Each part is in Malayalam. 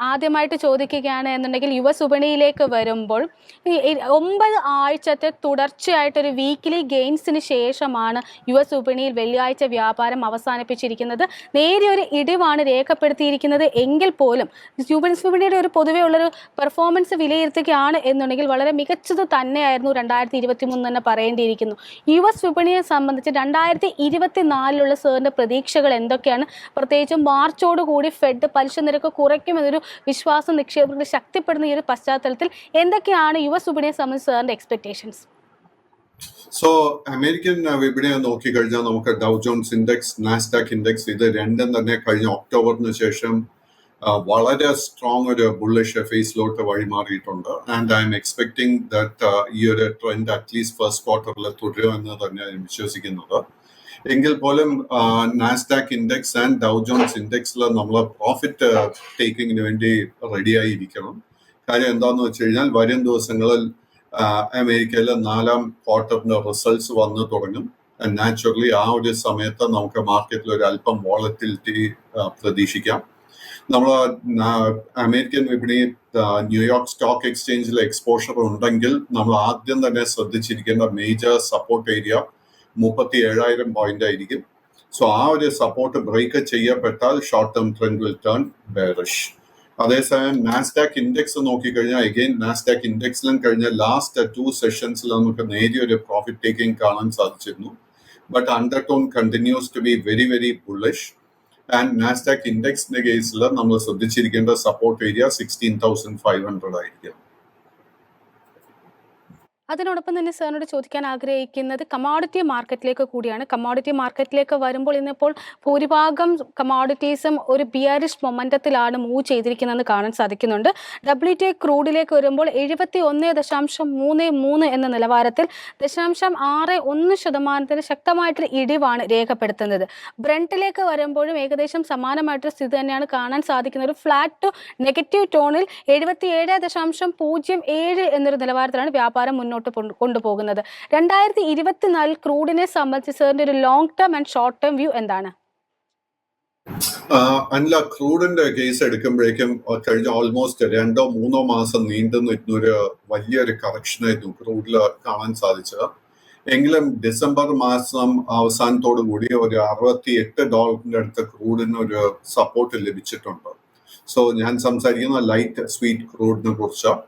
ആദ്യമായിട്ട് ചോദിക്കുകയാണ് എന്നുണ്ടെങ്കിൽ യുവസുപണിയിലേക്ക് വരുമ്പോൾ 9 ആഴ്ചത്തെ തുടർച്ചയായിട്ടൊരു വീക്കിലി ഗെയിൻസിന് ശേഷമാണ് യുവസുപണിയിൽ വെള്ളിയാഴ്ച വ്യാപാരം അവസാനിപ്പിച്ചിരിക്കുന്നത്. നേരിയൊരു ഇടിവാണ് രേഖപ്പെടുത്തിയിരിക്കുന്നത് എങ്കിൽ പോലും സുപണിയുടെ ഒരു പൊതുവെ ഉള്ളൊരു പെർഫോമൻസ് വിലയിരുത്തുകയാണ് എന്നുണ്ടെങ്കിൽ വളരെ മികച്ചത് തന്നെയായിരുന്നു 2023 തന്നെ പറയേണ്ടിയിരിക്കുന്നു. യുവസുപണിയെ സംബന്ധിച്ച് 2024 സാറിൻ്റെ പ്രതീക്ഷകൾ എന്തൊക്കെയാണ്? പ്രത്യേകിച്ചും മാർച്ചോടുകൂടി ഫെഡ് പലിശ നിരക്ക് കുറയ്ക്കുമെന്നൊരു വിശ്വാസം നിക്ഷേപകർക്ക് ശക്തിപ്പെടുന്ന ഈ ഒരു പശ്ചാത്തലത്തിൽ എന്തൊക്കെയാണ് യുവസുപണിയെ സംബന്ധിച്ച് സാറിന്റെ എക്സ്പെക്ടേഷൻസ്? സോ അമേരിക്കൻ വിപണിയെ നോക്കിക്കഴിഞ്ഞാൽ നമുക്ക് Dow Jones index, Nasdaq index ഇത് രണ്ടും തന്നെ കഴിഞ്ഞ ഒക്ടോബറിന് ശേഷം വളരെ സ്ട്രോങ് ഒരു ബുള്ളിഷ് ഫേസിലോട്ട് വഴിമാറിയിട്ടുണ്ട്. And I'm expecting that ഈ ഒരു ട്രെൻഡ് അറ്റ്ലീസ്റ്റ് ഫസ്റ്റ് ക്വാർട്ടറിൽ തുടരുമെന്ന് തന്നെയാണ് വിശ്വസിക്കുന്നത്. എങ്കിൽ പോലും Nasdaq index and Dow Jones ഇൻഡെക്സിൽ നമ്മൾ പ്രോഫിറ്റ് ടേക്കിങ്ങിന് വേണ്ടി റെഡിയായിരിക്കണം. കാര്യം എന്താണെന്ന് വെച്ച് കഴിഞ്ഞാൽ വരും ദിവസങ്ങളിൽ അമേരിക്കയിലെ 4ാം ക്വാർട്ടറിന്റെ റിസൾട്ട്സ് വന്നു തുടങ്ങും. നാച്ചുറലി ആ ഒരു സമയത്ത് നമുക്ക് മാർക്കറ്റിൽ ഒരു അല്പം വോളറ്റിലിറ്റി പ്രതീക്ഷിക്കാം. നമ്മൾ അമേരിക്കൻ വിപണി ന്യൂയോർക്ക് സ്റ്റോക്ക് എക്സ്ചേഞ്ചിൽ എക്സ്പോഷർ ഉണ്ടെങ്കിൽ നമ്മൾ ആദ്യം തന്നെ ശ്രദ്ധിച്ചിരിക്കേണ്ട മേജർ സപ്പോർട്ട് ഏരിയ 37,000 പോയിന്റ് ആയിരിക്കും. സോ ആ ഒരു സപ്പോർട്ട് ബ്രേക്ക് ചെയ്യപ്പെട്ടാൽ short term trend will turn bearish. അതേസമയം നാസ്ഡാക്ക് ഇൻഡെക്സ് നോക്കിക്കഴിഞ്ഞാൽ അഗെയിൻ നാസ്ഡാക്ക് ഇൻഡെക്സിലും കഴിഞ്ഞ ലാസ്റ്റ് 2 സെഷൻസിൽ നമുക്ക് നേരിയൊരു പ്രോഫിറ്റ് ടേക്കിംഗ് കാണാൻ സാധിച്ചിരുന്നു. But undertone continues to be very very bullish. And Nasdaq ഇൻഡെക്സിന്റെ കേസിൽ നമ്മൾ ശ്രദ്ധിച്ചിരിക്കേണ്ട സപ്പോർട്ട് ഏരിയ 16,500 ആയിരിക്കും. അതിനോടൊപ്പം തന്നെ സാറിനോട് ചോദിക്കാൻ ആഗ്രഹിക്കുന്നത് കമോഡിറ്റി മാർക്കറ്റിലേക്ക് കൂടിയാണ്. കമോഡിറ്റി മാർക്കറ്റിലേക്ക് വരുമ്പോൾ ഇന്നിപ്പോൾ ഭൂരിഭാഗം കമോഡിറ്റീസും ഒരു ബിയറിഷ് മൊമെന്റത്തിലാണ് മൂവ് ചെയ്തിരിക്കുന്നതെന്ന് കാണാൻ സാധിക്കുന്നുണ്ട്. WTI ക്രൂഡിലേക്ക് വരുമ്പോൾ 71.33 എന്ന നിലവാരത്തിൽ 0.61% ശക്തമായിട്ടൊരു ഇടിവാണ് രേഖപ്പെടുത്തുന്നത്. ബ്രണ്ടിലേക്ക് വരുമ്പോഴും ഏകദേശം സമാനമായിട്ടൊരു സ്ഥിതി തന്നെയാണ് കാണാൻ സാധിക്കുന്നത്. ഒരു ഫ്ലാറ്റ് ടു നെഗറ്റീവ് ടോണിൽ 77.07 എന്നൊരു നിലവാരത്തിലാണ് വ്യാപാരം മുന്നോട്ട് കൊണ്ടുപോകുന്നത്. 2024 ക്രൂഡിനെ സംബന്ധിച്ച് സാറിന്റെ ഒരു long term and short term view എന്താണ്? അല്ല, ക്രൂഡിന്റെ കേസ് എടുക്കുമ്പോഴേക്കും കഴിഞ്ഞ ഓൾമോസ്റ്റ് 2-3 മാസം നീണ്ടു നിൽക്കുന്നൊരു വലിയൊരു കറക്ഷനായിരുന്നു ക്രൂഡിൽ കാണാൻ സാധിച്ചത്. എങ്കിലും ഡിസംബർ മാസം അവസാനത്തോടു കൂടി ഒരു $68 അടുത്ത ക്രൂഡിന് ഒരു സപ്പോർട്ട് ലഭിച്ചിട്ടുണ്ട്. സോ ഞാൻ സംസാരിക്കുന്ന ലൈറ്റ് സ്വീറ്റ് ക്രൂഡിനെ കുറിച്ചാണ്.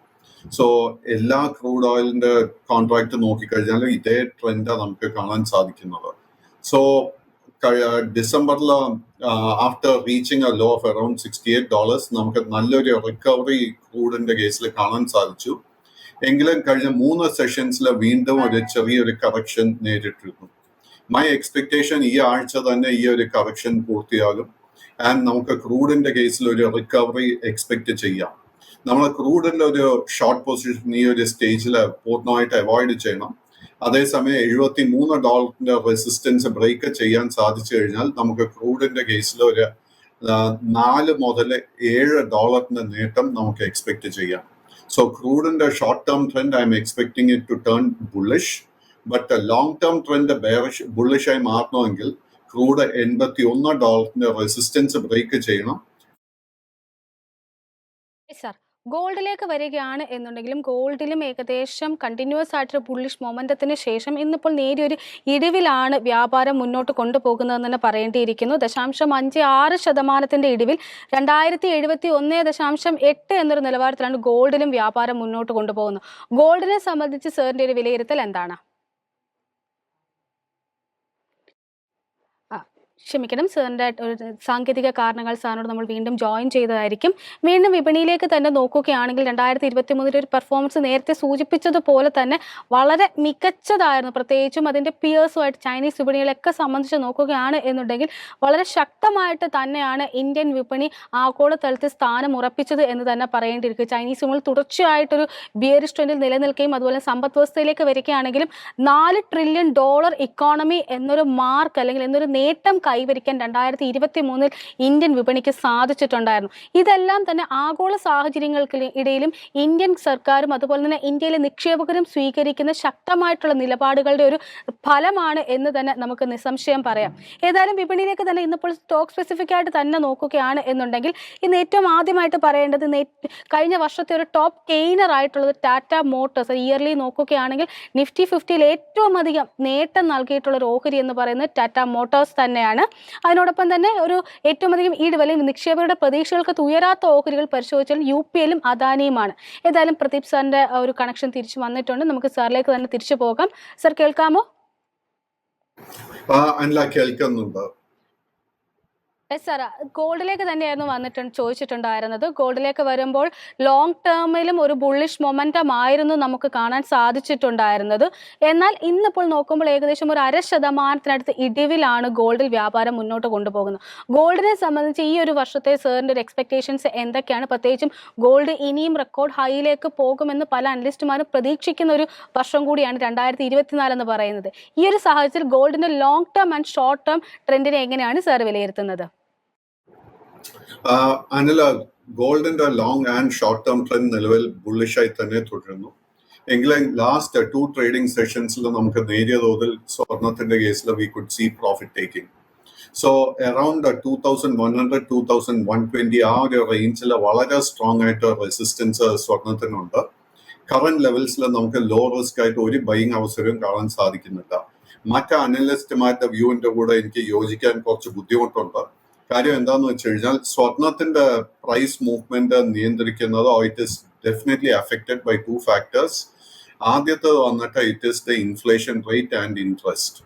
സോ എല്ലാ ക്രൂഡ് ഓയിലിന്റെ കോൺട്രാക്ട് നോക്കിക്കഴിഞ്ഞാൽ ഇതേ ട്രെൻഡാണ് നമുക്ക് കാണാൻ സാധിക്കുന്നത്. സോ ഡിസംബറിൽ after reaching A law of around $68 നമുക്ക് നല്ലൊരു റിക്കവറി ക്രൂഡിന്റെ കേസിൽ കാണാൻ സാധിച്ചു. എങ്കിലും കഴിഞ്ഞ 3 സെഷൻസിൽ വീണ്ടും ഒരു ചെറിയൊരു കറക്ഷൻ നേരിട്ടിരുന്നു. മൈ എക്സ്പെക്ടേഷൻ ഈ ആഴ്ച തന്നെ ഈ ഒരു കറക്ഷൻ പൂർത്തിയാകും. ആൻഡ് നമുക്ക് ക്രൂഡിന്റെ കേസിൽ ഒരു റിക്കവറി എക്സ്പെക്ട് ചെയ്യാം. നമ്മൾ ക്രൂഡിന്റെ ഒരു ഷോർട്ട് പൊസിഷൻ ഈ ഒരു സ്റ്റേജിൽ പൂർണ്ണമായിട്ട് അവോയ്ഡ് ചെയ്യണം. അതേസമയം $73 റെസിസ്റ്റൻസ് ബ്രേക്ക് ചെയ്യാൻ സാധിച്ചു കഴിഞ്ഞാൽ നമുക്ക് ക്രൂഡിന്റെ കേസിൽ ഒരു $4 മുതൽ $7 നേട്ടം നമുക്ക് എക്സ്പെക്ട് ചെയ്യാം. സോ ക്രൂഡിന്റെ short term trend I'm expecting it to turn bullish. But long term trend bearish ബുള്ളിഷായി മാറണമെങ്കിൽ ക്രൂഡ് $81 റെസിസ്റ്റൻസ് ബ്രേക്ക് ചെയ്യണം. സാർ, ഗോൾഡിലേക്ക് വരികയാണ് എന്നുണ്ടെങ്കിലും ഗോൾഡിലും ഏകദേശം കണ്ടിന്യൂസ് ആയിട്ടൊരു ബുള്ളിഷ് മൊമെന്റത്തിന് ശേഷം ഇന്നിപ്പോൾ നേരിയൊരു ഇടിവിലാണ് വ്യാപാരം മുന്നോട്ട് കൊണ്ടുപോകുന്നതെന്ന് തന്നെ പറയേണ്ടിയിരിക്കുന്നു. 0.56% ഇടിവിൽ 2071.8 എന്നൊരു നിലവാരത്തിലാണ് ഗോൾഡിലും വ്യാപാരം മുന്നോട്ട് കൊണ്ടുപോകുന്നത്. ഗോൾഡിനെ സംബന്ധിച്ച് സാറിന്റെ ഒരു വിലയിരുത്തൽ എന്താണ്? ക്ഷമിക്കണം, സാറിൻ്റെ ഒരു സാങ്കേതിക കാരണങ്ങൾ സാറിനോട് നമ്മൾ വീണ്ടും ജോയിൻ ചെയ്തതായിരിക്കും. വീണ്ടും വിപണിയിലേക്ക് തന്നെ നോക്കുകയാണെങ്കിൽ 2023 ഒരു പെർഫോമൻസ് നേരത്തെ സൂചിപ്പിച്ചതുപോലെ തന്നെ വളരെ മികച്ചതായിരുന്നു. പ്രത്യേകിച്ചും അതിൻ്റെ പിയേഴ്സുമായിട്ട് ചൈനീസ് വിപണികളൊക്കെ സംബന്ധിച്ച് നോക്കുകയാണ് എന്നുണ്ടെങ്കിൽ വളരെ ശക്തമായിട്ട് തന്നെയാണ് ഇന്ത്യൻ വിപണി ആഗോളതലത്തിൽ സ്ഥാനം ഉറപ്പിച്ചത് എന്ന് തന്നെ പറയേണ്ടിയിരിക്കും. ചൈനീസ് വിപണികൾ തുടർച്ചയായിട്ടൊരു ബിയറിഷ് ട്രെൻഡിൽ നിലനിൽക്കുകയും അതുപോലെ സമ്പദ് വ്യവസ്ഥയിലേക്ക് വരികയാണെങ്കിലും $4 ട്രില്യൺ ഇക്കോണമി എന്നൊരു മാർക്ക് അല്ലെങ്കിൽ എന്നൊരു നേട്ടം കൈവരിക്കാൻ 2023 ഇന്ത്യൻ വിപണിക്ക് സാധിച്ചിട്ടുണ്ടായിരുന്നു. ഇതെല്ലാം തന്നെ ആഗോള സാഹചര്യങ്ങൾക്ക് ഇടയിലും ഇന്ത്യൻ സർക്കാരും അതുപോലെ തന്നെ ഇന്ത്യയിലെ നിക്ഷേപകരും സ്വീകരിക്കുന്ന ശക്തമായിട്ടുള്ള നിലപാടുകളുടെ ഒരു ഫലമാണ് എന്ന് തന്നെ നമുക്ക് നിസ്സംശയം പറയാം. ഏതായാലും വിപണിയിലേക്ക് തന്നെ ഇന്നിപ്പോൾ സ്റ്റോക്ക് സ്പെസിഫിക് ആയിട്ട് തന്നെ നോക്കുകയാണ് എന്നുണ്ടെങ്കിൽ ഇന്ന് ഏറ്റവും ആദ്യമായിട്ട് പറയേണ്ടത് കഴിഞ്ഞ വർഷത്തെ ഒരു ടോപ്പ് ഗെയിനർ ആയിട്ടുള്ളത് ടാറ്റ മോട്ടോഴ്സ്. ഇയർലി നോക്കുകയാണെങ്കിൽ നിഫ്റ്റി 50-യിൽ ഏറ്റവും അധികം നേട്ടം നൽകിയിട്ടുള്ള ഒരു ഓഹരി എന്ന് പറയുന്നത് ടാറ്റ മോട്ടോഴ്സ് തന്നെയാണ്. അതിനോടൊപ്പം തന്നെ ഒരു ഏറ്റവും അധികം ഈടുവലയും നിക്ഷേപകരുടെ പ്രതീക്ഷകൾക്ക് ഉയരാത്ത ഓഹരികൾ പരിശോധിച്ചാൽ UPLഉം അദാനിയുമാണ്. ഏതായാലും പ്രദീപ് സാറിന്റെ ഒരു കണക്ഷൻ തിരിച്ചു വന്നിട്ടുണ്ട്. നമുക്ക് സാറിലേക്ക് തന്നെ തിരിച്ചു പോകാം. സാർ കേൾക്കാമോ? കേൾക്കുന്നുണ്ട്. സാർ, ഗോൾഡിലേക്ക് തന്നെയായിരുന്നു ചോദിച്ചിട്ടുണ്ടായിരുന്നത്. ഗോൾഡിലേക്ക് വരുമ്പോൾ ലോങ് ടേമിലും ഒരു ബുള്ളിഷ് മൊമെന്റം ആയിരുന്നു നമുക്ക് കാണാൻ സാധിച്ചിട്ടുണ്ടായിരുന്നത്. എന്നാൽ ഇന്നിപ്പോൾ നോക്കുമ്പോൾ ഏകദേശം ഒരു 0.5% ഇടിവിലാണ് ഗോൾഡിൽ വ്യാപാരം മുന്നോട്ട് കൊണ്ടുപോകുന്നത്. ഗോൾഡിനെ സംബന്ധിച്ച് ഈ ഒരു വർഷത്തെ സാറിന്റെ ഒരു എക്സ്പെക്ടേഷൻസ് എന്തൊക്കെയാണ്? പ്രത്യേകിച്ചും ഗോൾഡ് ഇനിയും റെക്കോർഡ് ഹൈയിലേക്ക് പോകുമെന്ന് പല അനലിസ്റ്റുമാരും പ്രതീക്ഷിക്കുന്ന ഒരു വർഷം കൂടിയാണ് 2024 എന്ന് പറയുന്നത്. ഈ ഒരു സാഹചര്യത്തിൽ ഗോൾഡിന്റെ long term and short term ട്രെൻഡിനെ എങ്ങനെയാണ് സാർ വിലയിരുത്തുന്നത്? അനില, ഗോൾഡിന്റെ long and short term trend നിലവിൽ ബുള്ളിഷായി തന്നെ തുടരുന്നു. എങ്കിലും ലാസ്റ്റ് 2 ട്രേഡിംഗ് സെഷൻസിൽ നമുക്ക് നേരിയ തോതിൽ സ്വർണത്തിന്റെ കേസിൽ we could see profit taking. So around 2100-2120 ആ ഒരു റേഞ്ചിൽ വളരെ സ്ട്രോങ് ആയിട്ട് റെസിസ്റ്റൻസ് സ്വർണത്തിനുണ്ട്. കറന്റ് ലെവൽസിൽ നമുക്ക് ലോ റിസ്ക് ആയിട്ട് ഒരു ബൈങ് അവസരവും കാണാൻ സാധിക്കുന്നില്ല. മറ്റ് അനലിസ്റ്റുമാരുടെ വ്യൂവിന്റെ കൂടെ എനിക്ക് യോജിക്കാൻ കുറച്ച് ബുദ്ധിമുട്ടുണ്ട്. കാര്യം എന്താന്ന് വെച്ച് കഴിഞ്ഞാൽ സ്വർണത്തിന്റെ പ്രൈസ് മൂവ്മെന്റ് നിയന്ത്രിക്കുന്നത് it is definitely affected by 2 factors. ആദ്യത്തെ വന്നിട്ട് it is the inflation rate and interest.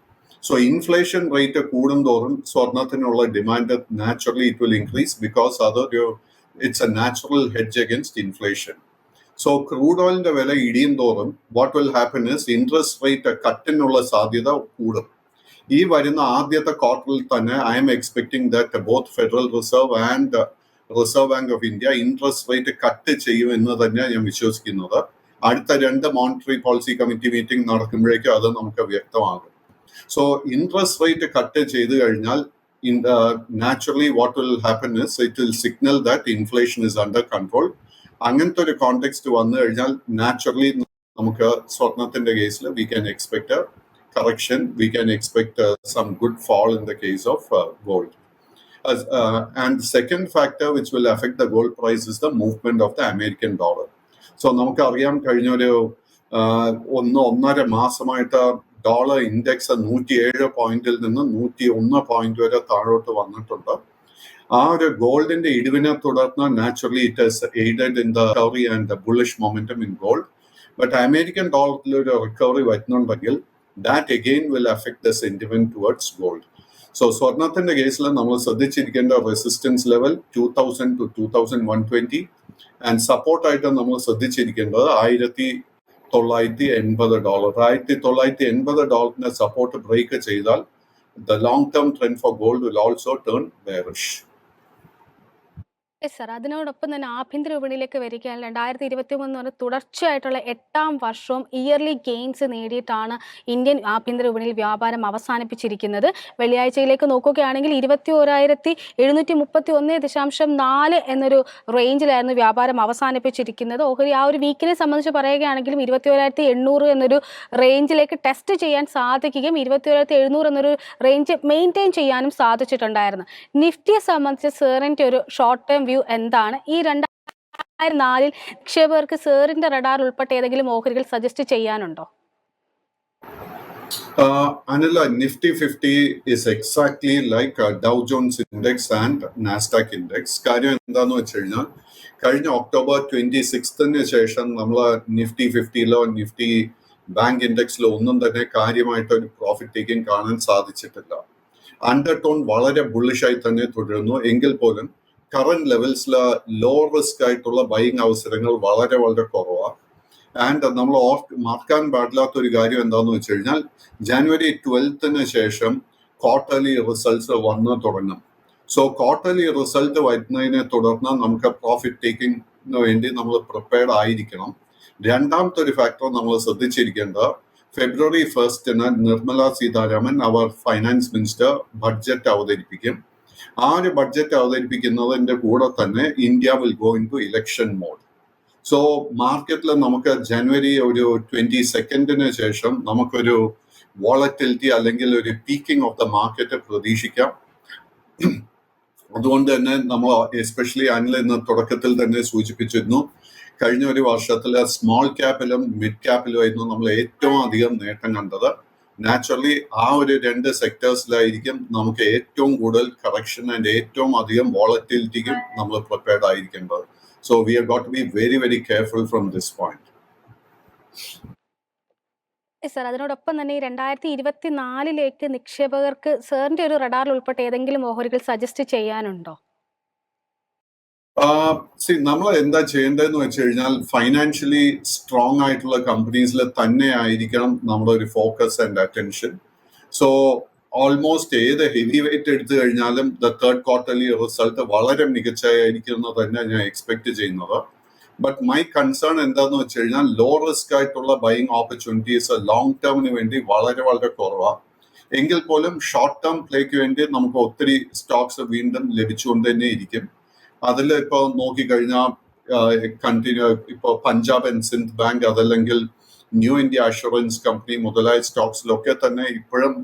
So inflation rate കൂടുന്തോറും സ്വർണത്തിനുള്ള demand naturally it will increase because അതൊരു it's a natural hedge against inflation. So crude ഓയിലിന്റെ വില ഇടിയും തോറും what will happen is interest rate കട്ടിനുള്ള സാധ്യത കൂടും. ഈ വരുന്ന ആദ്യത്തെ ക്വാർട്ടറിൽ തന്നെ I'm expecting that both federal reserve and reserve bank of India interest rate cut ചെയ്യുമെന്ന് തന്നെ ഞാൻ വിശ്വസിക്കുന്നത്. അടുത്ത 2 മോണിറ്ററി പോളിസി കമ്മിറ്റി മീറ്റിംഗ് നടക്കുമ്പോഴേക്കും അത് നമുക്ക് വ്യക്തമാകും. സോ ഇൻട്രസ്റ്റ് റേറ്റ് കട്ട് ചെയ്ത് കഴിഞ്ഞാൽ naturally what will happen is it will signal that inflation is under control. അങ്ങനത്തെ ഒരു കോണ്ടെക്സ്റ്റ് വന്നു കഴിഞ്ഞാൽ നാച്ചുറലി നമുക്ക് സ്വർണത്തിന്റെ കേസിൽ we can expect correction, we can expect some good fall in the case of gold. And the second factor which will affect the gold price is the movement of the American dollar. So നമുക്കറിയാം കഴിഞ്ഞ ഒരു 1.5 മാസമായിട്ട് ഡോളർ ഇൻഡെക്സ് 107 പോയിന്റിൽ നിന്ന് 101 പോയിന്റ് വരെ താഴോട്ട് വന്നിട്ടുണ്ട്. ആ ഒരു ഗോൾഡിന്റെ ഇടിവിനെ തുടർന്ന് naturally it has aided in the recovery and the bullish momentum in gold. But American ഡോളറിൽ ഒരു റിക്കവറി വരുന്നുണ്ടെങ്കിൽ that again will affect the sentiment towards gold. So സ്വർണത്തിന്റെ കേസിൽ നമ്മൾ ശ്രദ്ധിച്ചിരിക്കേണ്ട resistance level 2000 to 2120 and support ആയിട്ട് നമ്മൾ ശ്രദ്ധിച്ചിരിക്കേണ്ടത് $1980. $1980 സപ്പോർട്ട് ബ്രേക്ക് ചെയ്താൽ the long term trend for gold will also turn bearish. Sir, അതിനോടൊപ്പം തന്നെ ആഭ്യന്തര വിപണിയിലേക്ക് വരികയാണ്. 2023 എന്ന് തുടർച്ചയായിട്ടുള്ള 8ാം വർഷവും ഇയർലി ഗെയിൻസ് നേടിയിട്ടാണ് ഇന്ത്യൻ ആഭ്യന്തര വിപണിയിൽ വ്യാപാരം അവസാനിപ്പിച്ചിരിക്കുന്നത്. വെള്ളിയാഴ്ചയിലേക്ക് നോക്കുകയാണെങ്കിൽ 21,731.4 എന്നൊരു റേഞ്ചിലായിരുന്നു വ്യാപാരം അവസാനിപ്പിച്ചിരിക്കുന്നത്. ഓഹരി ആ ഒരു വീക്കിനെ സംബന്ധിച്ച് പറയുകയാണെങ്കിലും 21,800 എന്നൊരു റേഞ്ചിലേക്ക് ടെസ്റ്റ് ചെയ്യാൻ സാധിക്കുകയും 21,700 എന്നൊരു റേഞ്ച് മെയിൻറ്റെയിൻ ചെയ്യാനും സാധിച്ചിട്ടുണ്ടായിരുന്നു. നിഫ്റ്റിയെ സംബന്ധിച്ച് സാറിൻ്റെ ഒരു ഷോർട്ട് ടേം വ്യൂ എന്താണ്? ഈ 2004 നിക്ഷേപകർക്ക് സാറിന്റെ റഡാർ ഉൾപ്പെട്ട ഏതെങ്കിലും ഓഹരികൾ suggest ചെയ്യാനുണ്ടോ? Anila, Nifty 50 is exactly like Dow Jones Index and Nasdaq Index. കാര്യം എന്താന്ന് വെച്ച് കഴിഞ്ഞാൽ കഴിഞ്ഞ October 26 ശേഷം നമ്മൾ നിഫ്റ്റി 50-ലോ നിഫ്റ്റി ബാങ്ക് ഇൻഡെക്സിലോ ഒന്നും തന്നെ കാര്യമായിട്ട് ഒരു പ്രോഫിറ്റ് ടേക്കിംഗ് കാണാൻ സാധിച്ചിട്ടില്ല. അണ്ടർടോൺ വളരെ ബുള്ളിഷായി തന്നെ തുടരുന്നു. എങ്കിൽ പോലും കറന്റ് ലെവൽസിൽ ലോ റിസ്ക് ആയിട്ടുള്ള ബൈങ് അവസരങ്ങൾ വളരെ വളരെ കുറവാണ്. ആൻഡ് നമ്മൾ മറക്കാൻ പാടില്ലാത്ത ഒരു കാര്യം എന്താണെന്ന് വെച്ച് കഴിഞ്ഞാൽ January 12 ശേഷം ക്വാർട്ടർലി റിസൾട്ട്സ് വന്ന് തുടങ്ങും. സോ ക്വാർട്ടർലി റിസൾട്ട് വരുന്നതിനെ തുടർന്ന് നമുക്ക് പ്രോഫിറ്റ് ടേക്കിങ്ങിന് വേണ്ടി നമ്മൾ പ്രിപ്പയർഡ് ആയിരിക്കണം. രണ്ടാമത്തെ ഒരു ഫാക്ടർ നമ്മൾ ശ്രദ്ധിച്ചിരിക്കേണ്ടത് ഫെബ്രുവരി 1 നിർമ്മല സീതാരാമൻ അവർ ഫൈനാൻസ് മിനിസ്റ്റർ ബഡ്ജറ്റ് അവതരിപ്പിക്കും. ആ ഒരു ബഡ്ജറ്റ് അവതരിപ്പിക്കുന്നതിന്റെ കൂടെ തന്നെ India will go into election mode. So മാർക്കറ്റിൽ നമുക്ക് ജനുവരി ഒരു 22 ശേഷം നമുക്കൊരു വോളറ്റിലിറ്റി അല്ലെങ്കിൽ ഒരു പീക്കിംഗ് ഓഫ് ദ മാർക്കറ്റ് പ്രതീക്ഷിക്കാം. അതുകൊണ്ട് തന്നെ നമ്മൾ എസ്പെഷ്യലി അനിൽ ഇന്ന് തുടക്കത്തിൽ തന്നെ സൂചിപ്പിച്ചിരുന്നു, കഴിഞ്ഞ ഒരു വർഷത്തിൽ സ്മോൾ ക്യാപ്പിലും മിഡ് ക്യാപ്പിലുമായിരുന്നു നമ്മൾ ഏറ്റവും അധികം നേട്ടം കണ്ടത്. നാച്ചുറലി ആ ഒരു 2 സെക്ടേഴ്സിലായിരിക്കും നമുക്ക് ഏറ്റവും കൂടുതൽ കറക്ഷൻ ആൻഡ് ഏറ്റവും അധികം വോളറ്റിലിറ്റിക്കും നമ്മൾ പ്രിപ്പയർഡ് ആയിരിക്കേണ്ടത്. So we have got to be very very careful from this point. Sir, അതിനോടൊപ്പം തന്നെ ഈ 2024 നിക്ഷേപകർക്ക് സാറിന്റെ ഒരു റഡാറിൽ ഉൾപ്പെട്ട ഏതെങ്കിലും ഓഹരികൾ സജസ്റ്റ് ചെയ്യാനുണ്ടോ? നമ്മൾ എന്താ ചെയ്യേണ്ടതെന്ന് വെച്ച് കഴിഞ്ഞാൽ ഫൈനാൻഷ്യലി സ്ട്രോങ് ആയിട്ടുള്ള കമ്പനീസിൽ തന്നെ ആയിരിക്കണം നമ്മുടെ ഒരു focus and attention. So almost ഏത് ഹെവി വെയിറ്റ് എടുത്തു കഴിഞ്ഞാലും ദ തേർഡ് ക്വാർട്ടർലി റിസൾട്ട് വളരെ മികച്ചായിരിക്കും എന്ന് തന്നെ ഞാൻ എക്സ്പെക്ട് ചെയ്യുന്നത്. ബട്ട് മൈ കൺസേൺ എന്താന്ന് വെച്ച് കഴിഞ്ഞാൽ ലോ റിസ്ക് ആയിട്ടുള്ള ബൈയിങ് ഓപ്പർച്യൂണിറ്റീസ് ലോങ് ടേമിന് വേണ്ടി വളരെ വളരെ കുറവാണ്. എങ്കിൽ പോലും ഷോർട്ട് ടേം പ്ലേക്ക് വേണ്ടി നമുക്ക് ഒത്തിരി സ്റ്റോക്സ് വീണ്ടും ലഭിച്ചുകൊണ്ട് തന്നെ ഇരിക്കും. അതിൽ ഇപ്പൊ നോക്കിക്കഴിഞ്ഞാൽ കണ്ടിന്യൂ ഇപ്പൊ പഞ്ചാബ് ആൻഡ് സിന്ധ് ബാങ്ക്, അതല്ലെങ്കിൽ ന്യൂ ഇന്ത്യ അഷുറൻസ് കമ്പനി മുതലായ സ്റ്റോക്സിലൊക്കെ തന്നെ ഇപ്പോഴും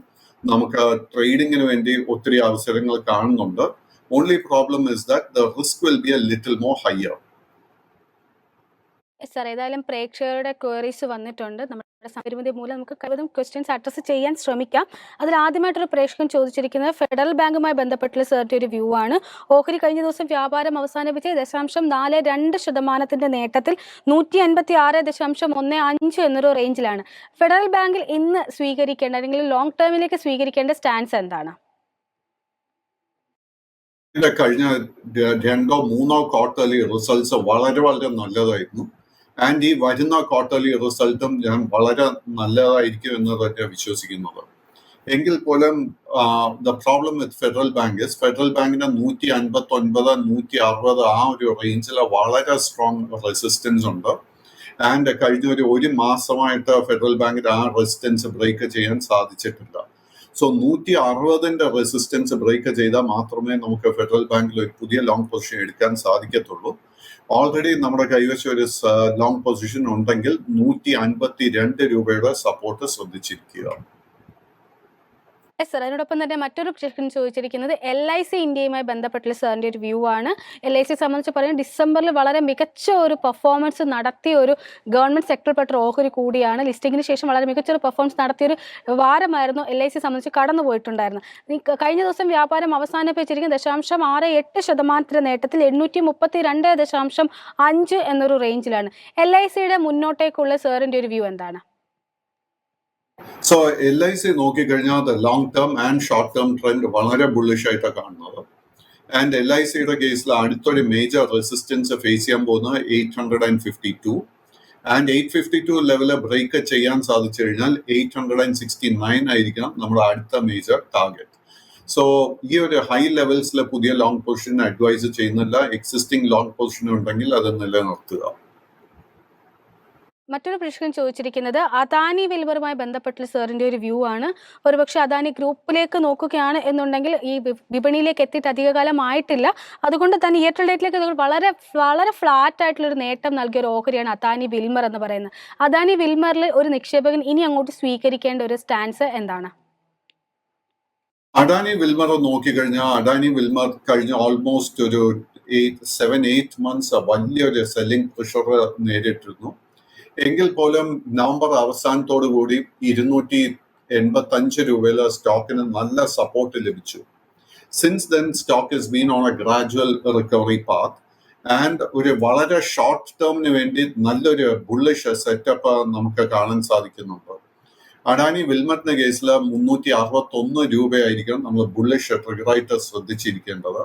നമുക്ക് ട്രേഡിങ്ങിന് വേണ്ടി ഒത്തിരി അവസരങ്ങൾ കാണുന്നുണ്ട്. Only problem is that the risk will be A little more higher. Sir, ഏതായാലും പ്രേക്ഷകരുടെ ക്വയറീസ് വന്നിട്ടുണ്ട്. നമ്മുടെ സമയപരിമിതി മൂലം നമുക്ക് കഴിവതും ക്വസ്റ്റ്യൻസ് അഡ്രസ്സ് ചെയ്യാൻ ശ്രമിക്കാം. അതിൽ ആദ്യമായിട്ടൊരു പ്രേക്ഷകൻ ചോദിച്ചിരിക്കുന്നത് ഫെഡറൽ ബാങ്കുമായി ബന്ധപ്പെട്ടുള്ള സാറിന്റെ ഒരു വ്യൂ ആണ്. ഓഹരി കഴിഞ്ഞ ദിവസം വ്യാപാരം അവസാനിപ്പിച്ച് 0.42% നേട്ടത്തിൽ 156.15 എന്നൊരു റേഞ്ചിലാണ്. ഫെഡറൽ ബാങ്കിൽ ഇന്ന് സ്വീകരിക്കേണ്ട അല്ലെങ്കിൽ ലോങ് ടേമിലേക്ക് സ്വീകരിക്കേണ്ട സ്റ്റാൻസ് എന്താണ്? കഴിഞ്ഞ 2-3 ക്വാർട്ടർലി റിസൾട്ട്സ് വളരെ വളരെ നല്ലതായിരുന്നു. ആൻഡ് ഈ വരുന്ന ക്വാർട്ടർലി റിസൾട്ടും ഞാൻ വളരെ നല്ലതായിരിക്കും എന്ന് തന്നെ വിശ്വസിക്കുന്നത്. എങ്കിൽ പോലും the problem with federal bank federal ബാങ്കിന് 159-160 ആ ഒരു റേഞ്ചിൽ വളരെ സ്ട്രോങ് റെസിസ്റ്റൻസ് ഉണ്ട്. ആൻഡ് കഴിഞ്ഞ ഒരു മാസമായിട്ട് ഫെഡറൽ ബാങ്കിന് ആ റെസിസ്റ്റൻസ് ബ്രേക്ക് ചെയ്യാൻ സാധിച്ചിട്ടില്ല. സോ 160 റെസിസ്റ്റൻസ് ബ്രേക്ക് ചെയ്താൽ മാത്രമേ നമുക്ക് ഫെഡറൽ ബാങ്കിൽ ഒരു പുതിയ ലോങ് പൊസിഷൻ എടുക്കാൻ സാധിക്കത്തുള്ളൂ. ഓൾറെഡി നമ്മുടെ കൈവശം ഒരു ലോങ് പൊസിഷൻ ഉണ്ടെങ്കിൽ 152 രൂപയുടെ സപ്പോർട്ട് ശ്രദ്ധിച്ചിരിക്കുക. സർ, അതിനോടൊപ്പം തന്നെ മറ്റൊരു പ്രശ്നം ചോദിച്ചിരിക്കുന്നത് LIC ഇന്ത്യയുമായി ബന്ധപ്പെട്ടുള്ള സാറിന്റെ ഒരു വ്യൂ ആണ്. LIC സംബന്ധിച്ച് പറയുന്നത് ഡിസംബറിൽ വളരെ മികച്ച ഒരു പെർഫോമൻസ് നടത്തിയ ഒരു ഗവൺമെന്റ് സെക്ടറിൽപ്പെട്ട ഓഹരി കൂടിയാണ്. ലിസ്റ്റിംഗിന് ശേഷം വളരെ മികച്ചൊരു പെർഫോമൻസ് നടത്തിയൊരു വാരമായിരുന്നു LIC സംബന്ധിച്ച് കടന്നു പോയിട്ടുണ്ടായിരുന്നു. കഴിഞ്ഞ ദിവസം വ്യാപാരം അവസാനിപ്പിച്ചിരിക്കുന്ന 0.68% നേട്ടത്തിൽ 832.5 എന്നൊരു റേഞ്ചിലാണ്. LICയുടെ മുന്നോട്ടേക്കുള്ള സാറിന്റെ ഒരു വ്യൂ എന്താണ്? സോ LIC നോക്കിക്കഴിഞ്ഞാൽ long term and short term trend വളരെ ബുള്ളിഷ് ആയിട്ടാണ് കാണുന്നത്. ആൻഡ് LICയുടെ കേസിൽ അടുത്തൊരു മേജർ റെസിസ്റ്റൻസ് ഫേസ് ചെയ്യാൻ പോകുന്നത് 852. ആൻഡ് 852 ലെവല് ബ്രേക്ക് ചെയ്യാൻ സാധിച്ചു കഴിഞ്ഞാൽ 869 ആയിരിക്കണം നമ്മുടെ അടുത്ത മേജർ ടാർഗറ്റ്. സോ ഈ ഒരു ഹൈ ലെവൽസിലെ പുതിയ ലോങ് പൊസിഷൻ അഡ്വൈസ് ചെയ്യുന്നില്ല. എക്സിസ്റ്റിംഗ് ലോങ് പൊസിഷൻ ഉണ്ടെങ്കിൽ അത് നിലനിർത്തുക. മറ്റൊരു പ്രശ്നം ചോദിച്ചിരിക്കുന്നത് അദാനി വിൽമറുമായി ബന്ധപ്പെട്ടുള്ള സാറിന്റെ ഒരു വ്യൂ ആണ്. ഒരുപക്ഷെ അദാനി ഗ്രൂപ്പിലേക്ക് നോക്കുകയാണ് എന്നുണ്ടെങ്കിൽ ഈ വിപണിയിലേക്ക് എത്തിയിട്ട് അധികകാലം ആയിട്ടില്ല. അതുകൊണ്ട് തന്നെ ഇയർ ടു ഡേറ്റിലേക്ക് വളരെ വളരെ ഫ്ലാറ്റ് ആയിട്ടുള്ള ഒരു നേട്ടം നൽകിയ ഒരു ഓഹരിയാണ് അദാനി വിൽമർ എന്ന് പറയുന്നത്. അദാനി വിൽമറിൽ ഒരു നിക്ഷേപകൻ ഇനി അങ്ങോട്ട് സ്വീകരിക്കേണ്ട ഒരു സ്റ്റാൻസ് എന്താണ്? അഡാനി വിൽമർ നോക്കിക്കഴിഞ്ഞാൽ അഡാനി വിൽമർ കഴിഞ്ഞ ഓൾമോസ്റ്റ് ഒരു 7-8 മന്ത്സ് വലിയൊരു സെല്ലിംഗ് പ്രഷർ നേരിട്ടിരുന്നു. എങ്കിൽ പോലും നവംബർ അവസാനത്തോടു കൂടി 285 രൂപയിലെ സ്റ്റോക്കിന് നല്ല സപ്പോർട്ട് ലഭിച്ചു. Since then stock is been on A gradual recovery path and ഒരു വളരെ ഷോർട്ട് ടേമിന് വേണ്ടി നല്ലൊരു ബുള്ളിഷ് സെറ്റപ്പ് നമുക്ക് കാണാൻ സാധിക്കുന്നുണ്ട്. അഡാനി വിൽമറിന്റെ കേസിൽ 361 രൂപയായിരിക്കണം നമ്മൾ ബുള്ളിഷ് ട്രിഗറായിട്ട് ശ്രദ്ധിച്ചിരിക്കേണ്ടത്.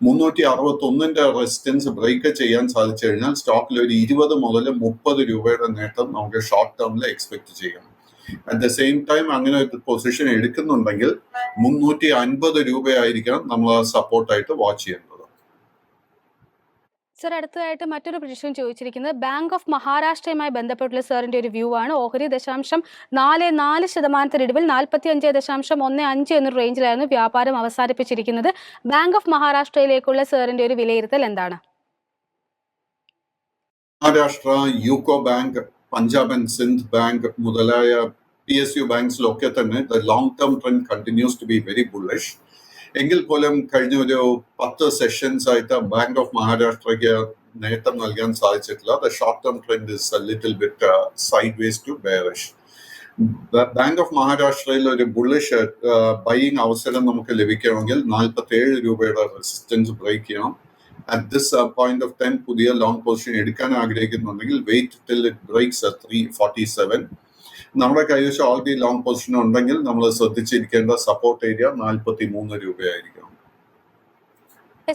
361 റെസിസ്റ്റൻസ് ബ്രേക്ക് ചെയ്യാൻ സാധിച്ചു കഴിഞ്ഞാൽ സ്റ്റോക്കിൽ ഒരു 20 മുതൽ 30 രൂപയുടെ നേട്ടം നമുക്ക് ഷോർട്ട് ടേമിൽ എക്സ്പെക്ട് ചെയ്യാം. അറ്റ് ദ സെയിം ടൈം അങ്ങനെ ഒരു പൊസിഷൻ എടുക്കുന്നുണ്ടെങ്കിൽ 350 രൂപയായിരിക്കണം നമ്മൾ സപ്പോർട്ടായിട്ട് വാച്ച് ചെയ്യേണ്ടത്. സർ അടുത്തതായിട്ട് മറ്റൊരു പ്രൊഡിക്ഷൻ ചോദിച്ചിരിക്കുന്നത് ബാങ്ക് ഓഫ് മഹാരാഷ്ട്രയുമായി ബന്ധപ്പെട്ടുള്ള സാറിന്റെ ഒരു വ്യൂ ആണ്. ഓഹരി 0.44% ഇടിവിൽ 45.15 എന്നൊരു റേഞ്ചിലായിരുന്നു വ്യാപാരം അവസാനിപ്പിച്ചിരിക്കുന്നത്. ബാങ്ക് ഓഫ് മഹാരാഷ്ട്രയിലേക്കുള്ള സാറിന്റെ ഒരു വിലയിരുത്തൽ എന്താണ്? Maharashtra, UCO bank, Punjab and Sind bank മുതലായ PSU ബാങ്ക്സിലൊക്കെ തന്നെ the long term trend continues to be very bullish. എങ്കിൽ പോലും കഴിഞ്ഞ ഒരു 10 സെഷൻസ് ആയിട്ട് ബാങ്ക് ഓഫ് മഹാരാഷ്ട്രയ്ക്ക് നേട്ടം നൽകാൻ സാധിച്ചിട്ടില്ല. The short term trend is a little bit sideways to bearish. Bank of മഹാരാഷ്ട്രയിൽ ഒരു ബുള്ളിഷ് ബൈയിങ് അവസരം നമുക്ക് ലഭിക്കണമെങ്കിൽ 47 രൂപയുടെ റെസിസ്റ്റൻസ് ബ്രേക്ക് ചെയ്യണം. At this point of time, പുതിയ ലോങ് പൊസിഷൻ എടുക്കാൻ ആഗ്രഹിക്കുന്നുണ്ടെങ്കിൽ വെയിറ്റ് ടിൽ ഇറ്റ് ബ്രേക്സ് 347. നമ്മുടെ കൈവശം ഓൾറെഡി ലോങ് പൊസിഷൻ ഉണ്ടെങ്കിൽ നമ്മൾ ശ്രദ്ധിച്ചിരിക്കേണ്ട സപ്പോർട്ട് ഏരിയ 43 രൂപയായിരിക്കും.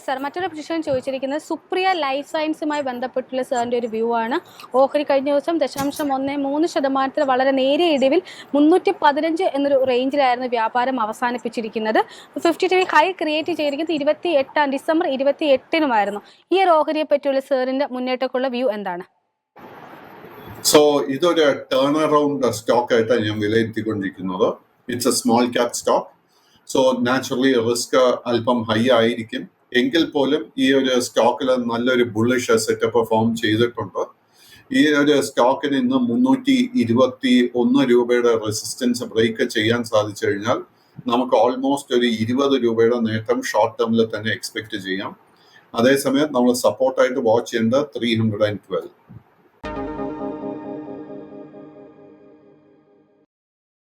സർ മറ്റൊരു പ്രൊഡിക്ഷൻ ചോദിച്ചിരിക്കുന്നത് സുപ്രിയ ലൈഫ് സയൻസുമായി ബന്ധപ്പെട്ടുള്ള സാറിന്റെ ഒരു വ്യൂ ആണ്. ഓഹരി കഴിഞ്ഞ ദിവസം 0.13% വളരെ നേരിയ ഇടിവിൽ 315 എന്നൊരു റേഞ്ചിലായിരുന്നു വ്യാപാരം അവസാനിപ്പിച്ചിരിക്കുന്നത്. 50 ഹൈ ക്രിയേറ്റ് ചെയ്തിരിക്കുന്നത് ഡിസംബർ 28-നുമായിരുന്നു. ഈ ഒരു ഓഹരിയെ പറ്റിയുള്ള സാറിന്റെ മുന്നേറ്റക്കുള്ള വ്യൂ എന്താണ്? സോ ഇതൊരു ടേൺ അറൗണ്ട് സ്റ്റോക്ക് ആയിട്ടാണ് ഞാൻ വിലയിരുത്തിക്കൊണ്ടിരിക്കുന്നത്. It's a small cap stock. So naturally risk അല്പം ഹൈ ആയിരിക്കും. എങ്കിൽ പോലും ഈ ഒരു സ്റ്റോക്കിൽ നല്ലൊരു ബുള്ളിഷ് സെറ്റപ്പ് ഫോം ചെയ്തിട്ടുണ്ട്. ഈ ഒരു സ്റ്റോക്കിന് ഇന്ന് 321 രൂപയുടെ റെസിസ്റ്റൻസ് ബ്രേക്ക് ചെയ്യാൻ സാധിച്ചു കഴിഞ്ഞാൽ നമുക്ക് ഓൾമോസ്റ്റ് ഒരു 20 രൂപയുടെ നേട്ടം ഷോർട്ട് ടേമിൽ തന്നെ എക്സ്പെക്ട് ചെയ്യാം. അതേസമയം നമ്മൾ സപ്പോർട്ടായിട്ട് വാച്ച് ചെയ്യേണ്ട 312.